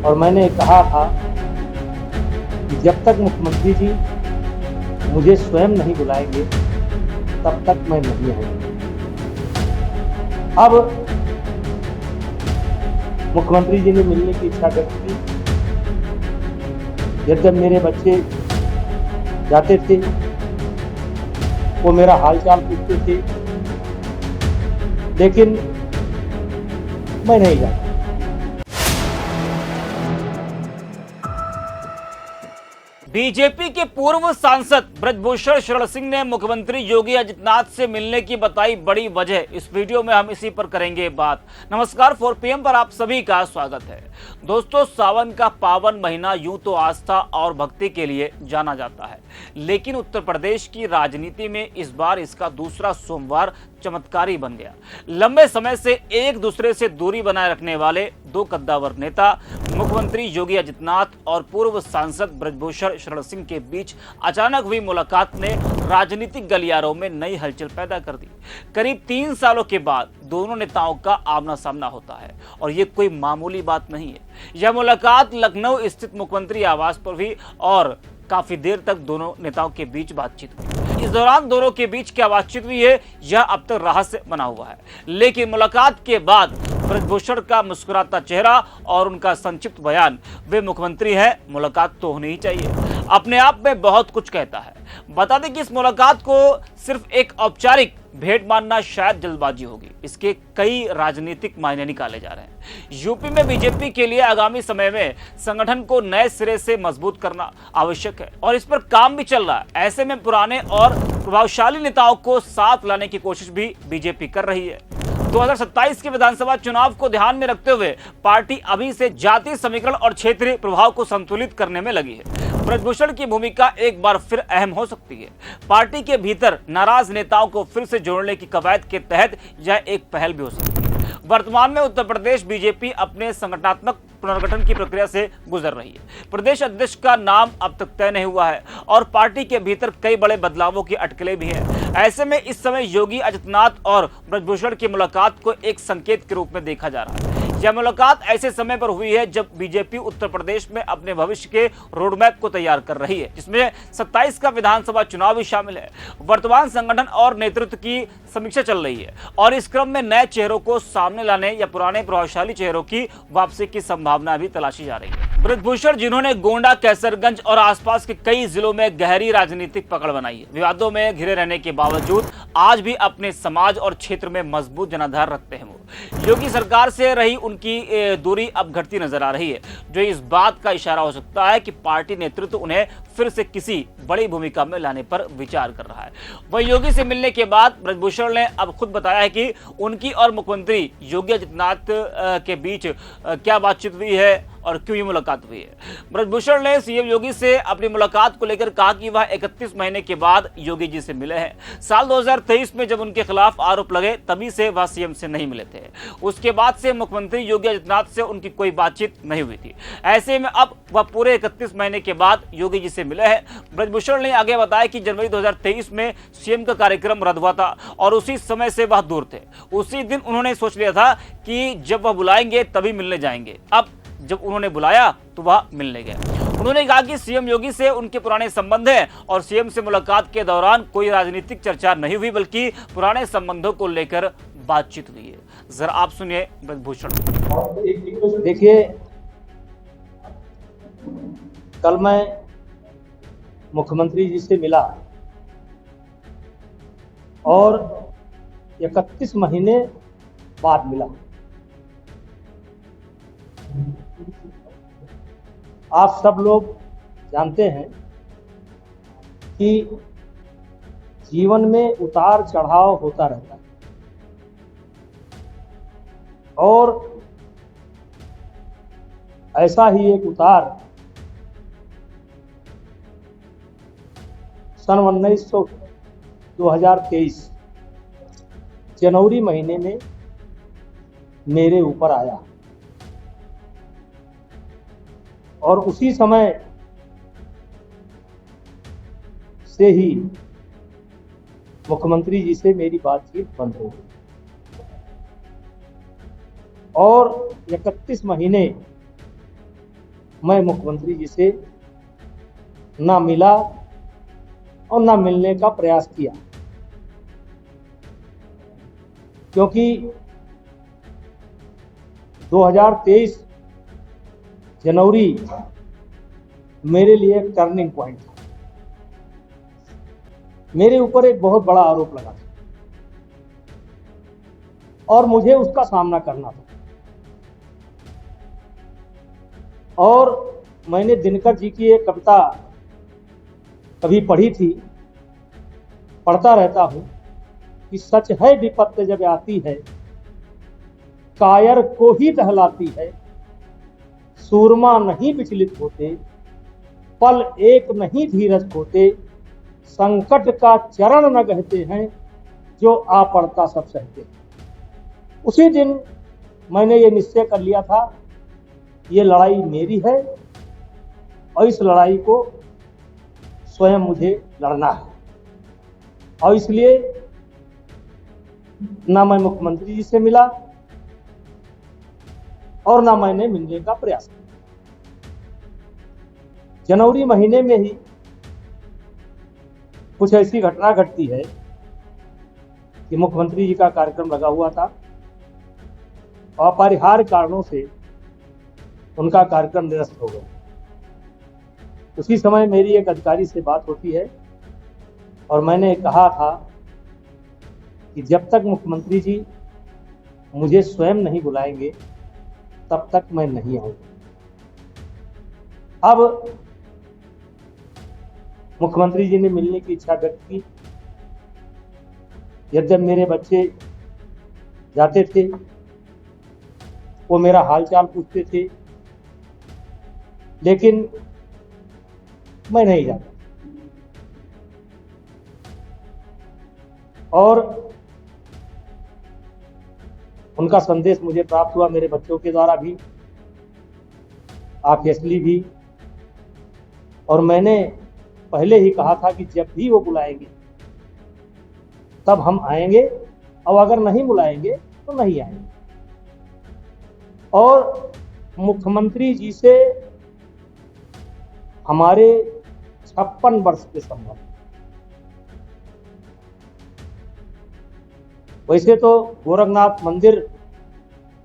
और मैंने कहा था कि जब तक मुख्यमंत्री जी मुझे स्वयं नहीं बुलाएंगे तब तक मैं नहीं आऊंगा। अब मुख्यमंत्री जी ने मिलने की इच्छा व्यक्त की। जब मेरे बच्चे जाते थे वो मेरा हालचाल पूछते थे, लेकिन मैं नहीं जाता। बीजेपी के पूर्व सांसद ब्रजभूषण शरण सिंह ने मुख्यमंत्री योगी आदित्यनाथ से मिलने की बताई बड़ी वजह। इस वीडियो में हम इसी पर करेंगे बात। नमस्कार, 4 PM पर आप सभी का स्वागत है। दोस्तों, सावन का पावन महीना यूं तो आस्था और भक्ति के लिए जाना जाता है, लेकिन उत्तर प्रदेश की राजनीति में इस बार इसका दूसरा सोमवार चमत्कारी बन गया। लंबे समय से एक दूसरे से दूरी बनाए रखने वाले दो कद्दावर नेता मुख्यमंत्री योगी आदित्यनाथ और पूर्व सांसद ब्रजभूषण शरण सिंह के बीच अचानक हुई मुलाकात ने राजनीतिक गलियारों में नई हलचल पैदा कर दी। करीब 3 सालों के बाद दोनों नेताओं का आमना सामना होता है और ये कोई मामूली बात नहीं है। यह मुलाकात लखनऊ स्थित मुख्यमंत्री आवास पर हुई और काफी देर तक दोनों नेताओं के बीच बातचीत हुई। इस दौरान दोनों के बीच क्या बातचीत हुई है यह अब तक रहस्य बना हुआ है, लेकिन मुलाकात के बाद ब्रजभूषण का मुस्कुराता चेहरा और उनका संक्षिप्त बयान, वे मुख्यमंत्री हैं, मुलाकात तो होनी ही चाहिए, अपने आप में बहुत कुछ कहता है। बता दें कि इस मुलाकात को सिर्फ एक औपचारिक भेंट मानना शायद जल्दबाजी होगी। इसके कई राजनीतिक मायने निकाले जा रहे हैं। यूपी में बीजेपी के लिए आगामी समय में संगठन को नए सिरे से मजबूत करना आवश्यक है और इस पर काम भी चल रहा है। ऐसे में पुराने और प्रभावशाली नेताओं को साथ लाने की कोशिश भी बीजेपी कर रही है। 2027 के विधानसभा चुनाव को ध्यान में रखते हुए पार्टी अभी से जातीय समीकरण और क्षेत्रीय प्रभाव को संतुलित करने में लगी है। ब्रजभूषण की भूमिका एक बार फिर अहम हो सकती है। पार्टी के भीतर नाराज नेताओं को फिर से जोड़ने की कवायद के तहत यह एक पहल भी हो सकती है। वर्तमान में उत्तर प्रदेश बीजेपी अपने संगठनात्मक पुनर्गठन की प्रक्रिया से गुजर रही है। प्रदेश अध्यक्ष का नाम अब तक तय नहीं हुआ है और पार्टी के भीतर कई बड़े बदलावों की अटकलें भी हैं। ऐसे में इस समय योगी आदित्यनाथ और ब्रजभूषण की मुलाकात को एक संकेत के रूप में देखा जा रहा है। यह मुलाकात ऐसे समय पर हुई है जब बीजेपी उत्तर प्रदेश में अपने भविष्य के रोडमैप को तैयार कर रही है, जिसमें 27 का विधानसभा चुनाव भी शामिल है। वर्तमान संगठन और नेतृत्व की समीक्षा चल रही है और इस क्रम में नए चेहरों को सामने लाने या पुराने प्रभावशाली चेहरों की वापसी की संभावना भी तलाशी जा रही है। ब्रजभूषण, जिन्होंने गोंडा, कैसरगंज और आसपास के कई जिलों में गहरी राजनीतिक पकड़ बनाई है, विवादों में घिरे रहने के बावजूद आज भी अपने समाज और क्षेत्र में मजबूत जनाधार रखते हैं। योगी सरकार से रही उनकी दूरी अब घटती नजर आ रही है, जो इस बात का इशारा हो सकता है कि पार्टी नेतृत्व उन्हें फिर से किसी बड़ी भूमिका में लाने पर विचार कर रहा है। वहीं योगी से मिलने के बाद ब्रजभूषण ने अब खुद बताया है कि उनकी और मुख्यमंत्री योगी आदित्यनाथ के बीच क्या बातचीत हुई है और क्यों ये मुलाकात हुई है। ब्रजभूषण ने सीएम योगी से अपनी मुलाकात को लेकर कहा कि वह 31 महीने के बाद योगी जी से मिले हैं। साल 2023 में जब उनके खिलाफ आरोप लगे तभी से वह सीएम से नहीं मिले थे। उसके बाद से मुख्यमंत्री योगी आदित्यनाथ से उनकी कोई बातचीत नहीं हुई थी। ऐसे में अब वह पूरे 31 महीने के बाद योगी जी से मिले हैं। ब्रजभूषण ने आगे बताया कि जनवरी 2023 में सीएम का कार्यक्रम रद्द हुआ था और उसी समय से वह दूर थे। उसी दिन उन्होंने सोच लिया था कि जब वह बुलाएंगे तभी मिलने जाएंगे। अब जब उन्होंने बुलाया तो वह मिलने गए। उन्होंने कहा कि सीएम योगी से उनके पुराने संबंध हैं और सीएम से मुलाकात के दौरान कोई राजनीतिक चर्चा नहीं हुई, बल्कि पुराने संबंधों को लेकर बातचीत हुई है। जरा आप सुनिए ब्रजभूषण। देखिए, कल मैं मुख्यमंत्री जी से मिला और 31 महीने बाद मिला। आप सब लोग जानते हैं कि जीवन में उतार चढ़ाव होता रहता है और ऐसा ही एक उतार सन 2023 जनवरी महीने में मेरे ऊपर आया और उसी समय से ही मुख्यमंत्री जी से मेरी बातचीत बंद हो गई और 31 महीने मैं मुख्यमंत्री जी से ना मिला और ना मिलने का प्रयास किया, क्योंकि 2023 जनवरी मेरे लिए एक टर्निंग पॉइंट था। मेरे ऊपर एक बहुत बड़ा आरोप लगा था और मुझे उसका सामना करना था। और मैंने दिनकर जी की एक कविता कभी पढ़ी थी, पढ़ता रहता हूं कि सच है विपत्ति जब आती है, कायर को ही दहलाती है, सूरमा नहीं विचलित होते, पल एक नहीं धीरज खोते, संकट का चरण न गहते हैं, जो आ पड़ता सब सहते हैं। उसी दिन मैंने ये निश्चय कर लिया था, ये लड़ाई मेरी है और इस लड़ाई को स्वयं मुझे लड़ना है। और इसलिए ना मैं मुख्यमंत्री जी से मिला और ना मैंने मिलने का प्रयास किया। जनवरी महीने में ही कुछ ऐसी घटना घटती है कि मुख्यमंत्री जी का कार्यक्रम लगा हुआ था, अपरिहार्य कारणों से उनका कार्यक्रम निरस्त हो गया। उसी समय मेरी एक अधिकारी से बात होती है और मैंने कहा था कि जब तक मुख्यमंत्री जी मुझे स्वयं नहीं बुलाएंगे तब तक मैं नहीं आऊंगा। अब मुख्यमंत्री जी ने मिलने की इच्छा व्यक्त की। जब मेरे बच्चे जाते थे वो मेरा हालचाल पूछते थे, लेकिन मैं नहीं जाता। और उनका संदेश मुझे प्राप्त हुआ मेरे बच्चों के द्वारा भी, ऑब्वियसली भी। और मैंने पहले ही कहा था कि जब भी वो बुलाएंगे तब हम आएंगे, और अगर नहीं बुलाएंगे तो नहीं आएंगे। और मुख्यमंत्री जी से हमारे 56 वर्ष के संबंध। वैसे तो गोरखनाथ मंदिर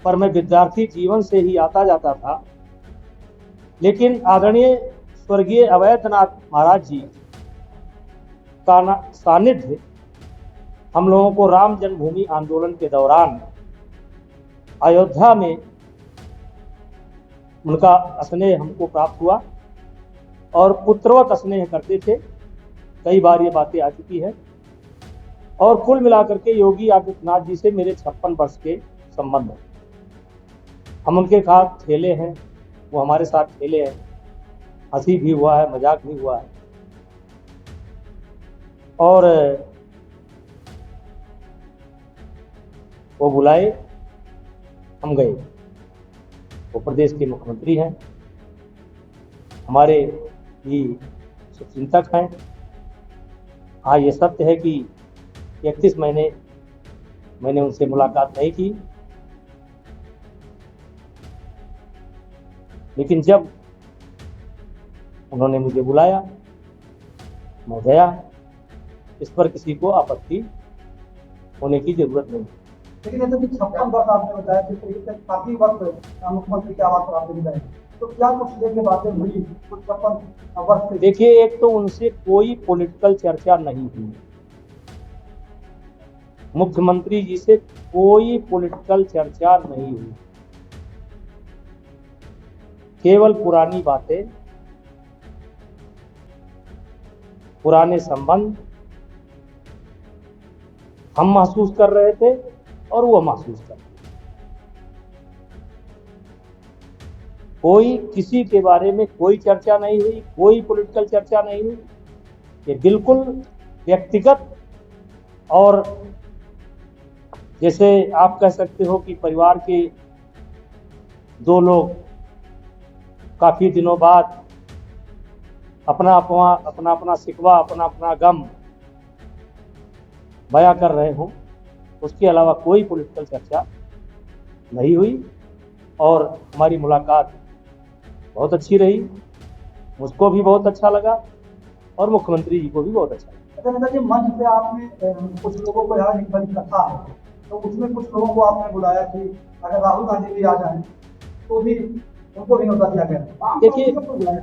पर मैं विद्यार्थी जीवन से ही आता जाता था, लेकिन आदरणीय स्वर्गीय अवैधनाथ महाराज जी का सानिध्य हम लोगों को राम जन्मभूमि आंदोलन के दौरान अयोध्या में उनका स्नेह हमको प्राप्त हुआ और पुत्रवत स्नेह करते थे। कई बार ये बातें आ चुकी है। और कुल मिलाकर के योगी आदित्यनाथ जी से मेरे 56 वर्ष के संबंध हैं। हम उनके साथ खेले हैं, वो हमारे साथ खेले हैं, हंसी भी हुआ है, मजाक भी हुआ है। और वो बुलाए, हम गए। वो प्रदेश के मुख्यमंत्री हैं, हमारे भी शुभचिंतक हैं। हाँ, ये सत्य है कि 31 महीने मैंने उनसे मुलाकात नहीं की, लेकिन जब उन्होंने मुझे बुलाया मैं गया। इस पर किसी को आपत्ति होने की जरूरत नहीं। लेकिन जैसे कि 56 वर्ष आपने बताया कि काफी वक्त मुख्यमंत्री के आवास पर आपने बिताए, तो क्या कुछ देर के बातें हुई कुछ 56 वर्ष से? देखिए, एक तो उनसे कोई पॉलिटिकल चर्चा नहीं हुई, मुख्यमंत्री जी से कोई पॉलिटिकल चर्चा नहीं हुई, केवल पुरानी बातें, पुराने संबंध हम महसूस कर रहे थे और वो महसूस कर रहे थे। कोई किसी के बारे में कोई चर्चा नहीं हुई, कोई पॉलिटिकल चर्चा नहीं हुई। ये बिल्कुल व्यक्तिगत और जैसे आप कह सकते हो कि परिवार के दो लोग काफी दिनों बाद अपना अपना शिकवा, अपना गम बयां कर रहे हो, उसके अलावा कोई पॉलिटिकल चर्चा नहीं हुई। और हमारी मुलाकात बहुत अच्छी रही, मुझको भी बहुत अच्छा लगा और मुख्यमंत्री जी को भी बहुत अच्छा लगा। अच्छा नेता जी, मंच पे आपने कुछ लोगों को यहाँ एक बड़ी कथा है, तो उसमें कुछ लोगों को आपने बुलाया कि अगर राहुल गांधी भी आ जाए तो भी उनको भी न्योता दिया गया। देखिए, सबको बुलाया।